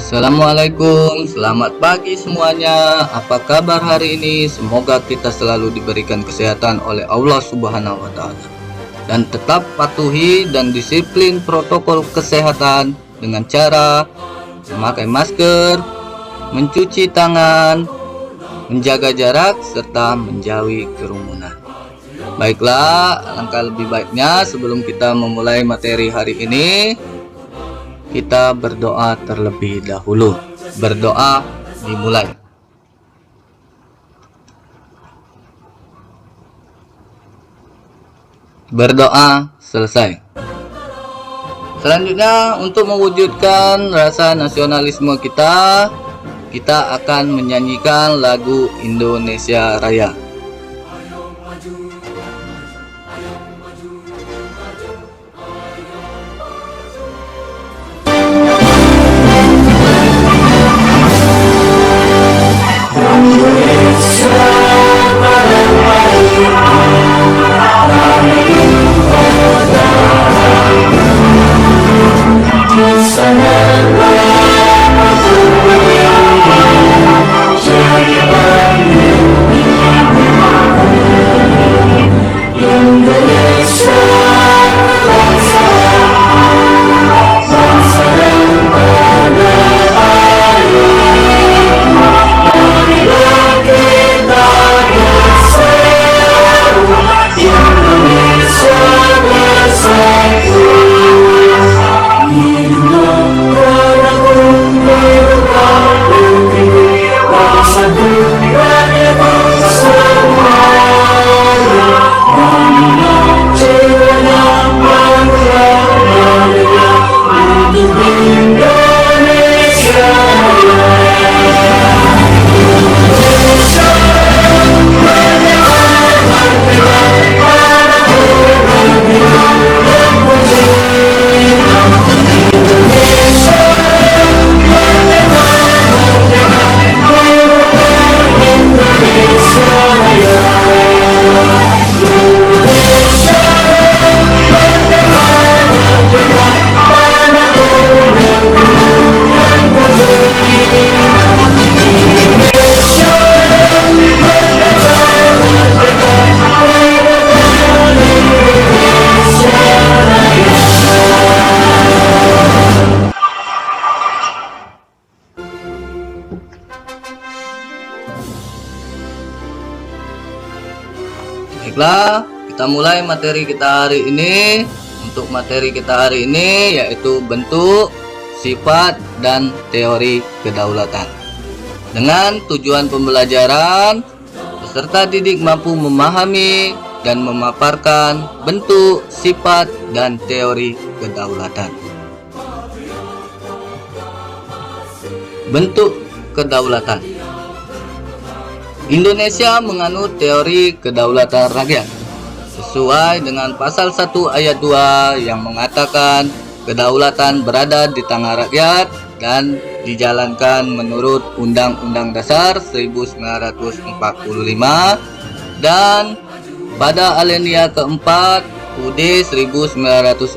Assalamualaikum, selamat pagi semuanya. Apa kabar hari ini? Semoga kita selalu diberikan kesehatan oleh Allah Subhanahu wa Ta'ala, dan tetap patuhi dan disiplin protokol kesehatan dengan cara memakai masker, mencuci tangan, menjaga jarak, serta menjauhi kerumunan. Baiklah, alangkah lebih baiknya sebelum kita memulai materi hari ini, kita berdoa terlebih dahulu. Berdoa dimulai. Berdoa selesai. Selanjutnya, untuk mewujudkan rasa nasionalisme kita akan menyanyikan lagu Indonesia Raya. Baiklah, kita mulai materi kita hari ini. Untuk materi kita hari ini yaitu bentuk, sifat, dan teori kedaulatan. Dengan tujuan pembelajaran, peserta didik mampu memahami dan memaparkan bentuk, sifat, dan teori kedaulatan. Bentuk kedaulatan. Indonesia menganut teori kedaulatan rakyat sesuai dengan pasal 1 ayat 2 yang mengatakan kedaulatan berada di tangan rakyat dan dijalankan menurut Undang-Undang Dasar 1945 dan pada alinea keempat UUD 1945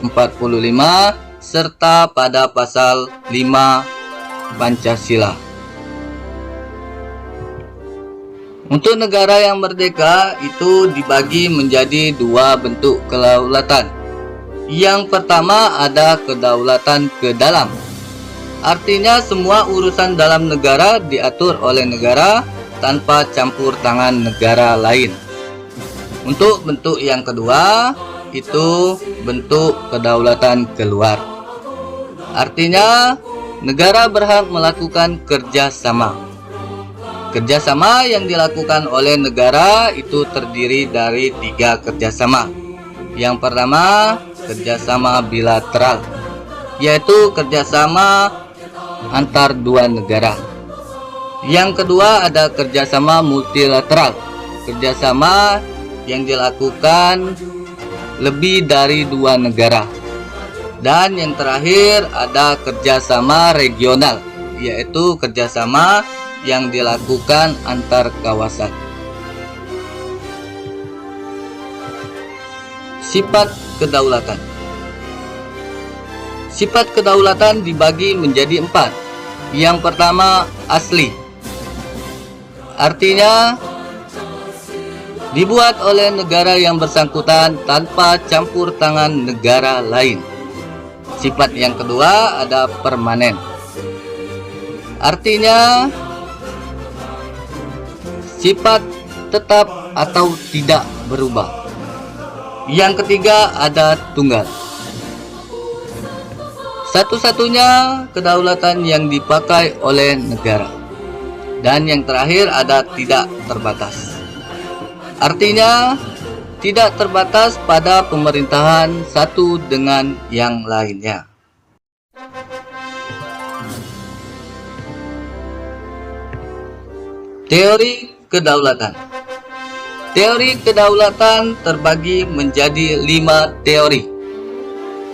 serta pada pasal 5 Pancasila. Untuk negara yang merdeka itu dibagi menjadi dua bentuk kedaulatan. Yang pertama ada kedaulatan ke dalam. Artinya semua urusan dalam negara diatur oleh negara tanpa campur tangan negara lain. Untuk bentuk yang kedua itu bentuk kedaulatan keluar. Artinya negara berhak melakukan kerjasama. Kerjasama yang dilakukan oleh negara itu terdiri dari 3 kerjasama. Yang pertama, kerjasama bilateral, yaitu kerjasama antar dua negara. Yang kedua ada kerjasama multilateral, kerjasama yang dilakukan lebih dari 2 negara. Dan yang terakhir ada kerjasama regional, yaitu kerjasama yang dilakukan antar kawasan. Sifat kedaulatan. Sifat kedaulatan dibagi menjadi 4, Yang pertama, asli. Artinya dibuat oleh negara yang bersangkutan tanpa campur tangan negara lain. Sifat yang kedua ada permanen. Artinya sifat tetap atau tidak berubah. Yang ketiga ada tunggal. Satu-satunya kedaulatan yang dipakai oleh negara. Dan yang terakhir ada tidak terbatas. Artinya tidak terbatas pada pemerintahan satu dengan yang lainnya. Teori kedaulatan. Teori kedaulatan terbagi menjadi 5 teori.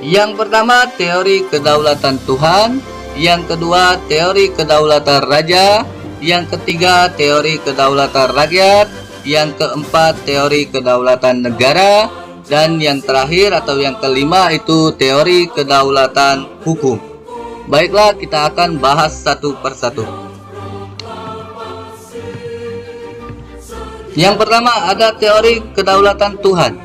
Yang pertama, teori kedaulatan Tuhan. Yang kedua, teori kedaulatan raja. Yang ketiga, teori kedaulatan rakyat. Yang keempat, teori kedaulatan negara. Dan yang terakhir atau yang kelima itu teori kedaulatan hukum. Baiklah, kita akan bahas satu persatu. Yang pertama ada teori kedaulatan Tuhan.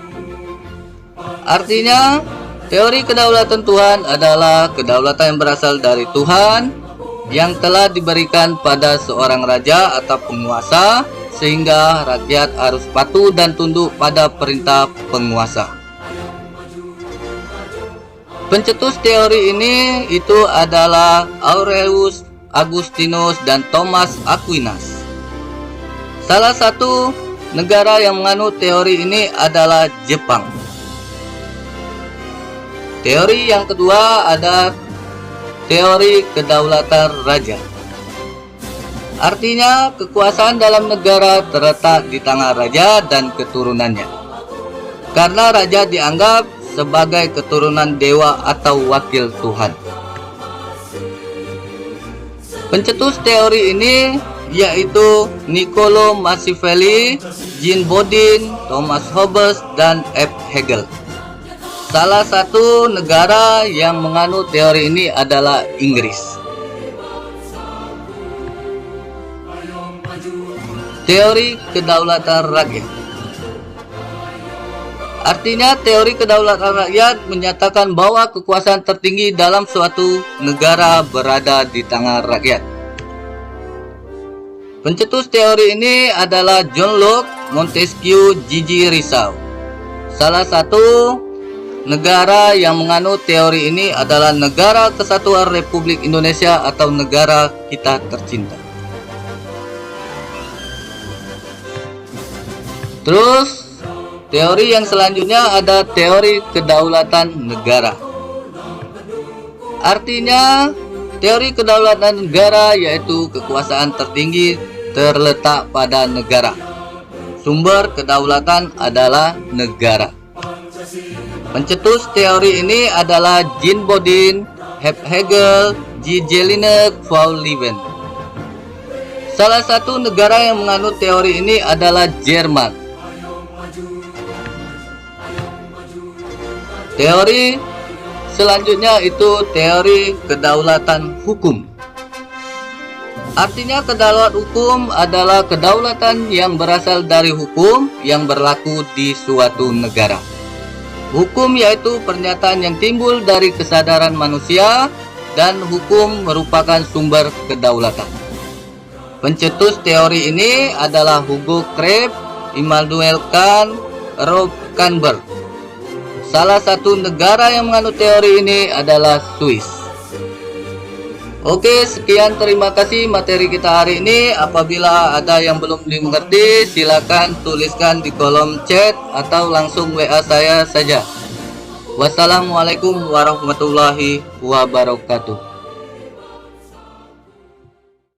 Artinya teori kedaulatan Tuhan adalah kedaulatan yang berasal dari Tuhan yang telah diberikan pada seorang raja atau penguasa, sehingga rakyat harus patuh dan tunduk pada perintah penguasa. Pencetus teori ini itu adalah Aurelius Augustinus dan Thomas Aquinas. Salah satu negara yang menganut teori ini adalah Jepang. Teori yang kedua ada teori kedaulatan raja. Artinya kekuasaan dalam negara terletak di tangan raja dan keturunannya. Karena raja dianggap sebagai keturunan dewa atau wakil Tuhan. Pencetus teori ini yaitu Niccolo Machiavelli, Jean Bodin, Thomas Hobbes, dan F. Hegel. Salah satu negara yang menganut teori ini adalah Inggris. Teori kedaulatan rakyat. Artinya teori kedaulatan rakyat menyatakan bahwa kekuasaan tertinggi dalam suatu negara berada di tangan rakyat. Pencetus teori ini adalah John Locke, Montesquieu, Gigi Risau. Salah satu negara yang menganut teori ini adalah Negara Kesatuan Republik Indonesia atau negara kita tercinta. Terus teori yang selanjutnya ada teori kedaulatan negara. Artinya teori kedaulatan negara yaitu kekuasaan tertinggi terletak pada negara. Sumber kedaulatan adalah negara. Pencetus teori ini adalah Jean Bodin, F. Hegel, G. Jelinek, Paul Leven. Salah satu negara yang menganut teori ini adalah Jerman. Teori selanjutnya itu teori kedaulatan hukum. Artinya kedaulatan hukum adalah kedaulatan yang berasal dari hukum yang berlaku di suatu negara. Hukum yaitu pernyataan yang timbul dari kesadaran manusia dan hukum merupakan sumber kedaulatan. Pencetus teori ini adalah Hugo Krebs, Immanuel Kant, Rob Canberg. Salah satu negara yang menganut teori ini adalah Swiss. Oke, sekian, terima kasih materi kita hari ini. Apabila ada yang belum dimengerti, silakan tuliskan di kolom chat atau langsung WA saya saja. Wassalamualaikum warahmatullahi wabarakatuh.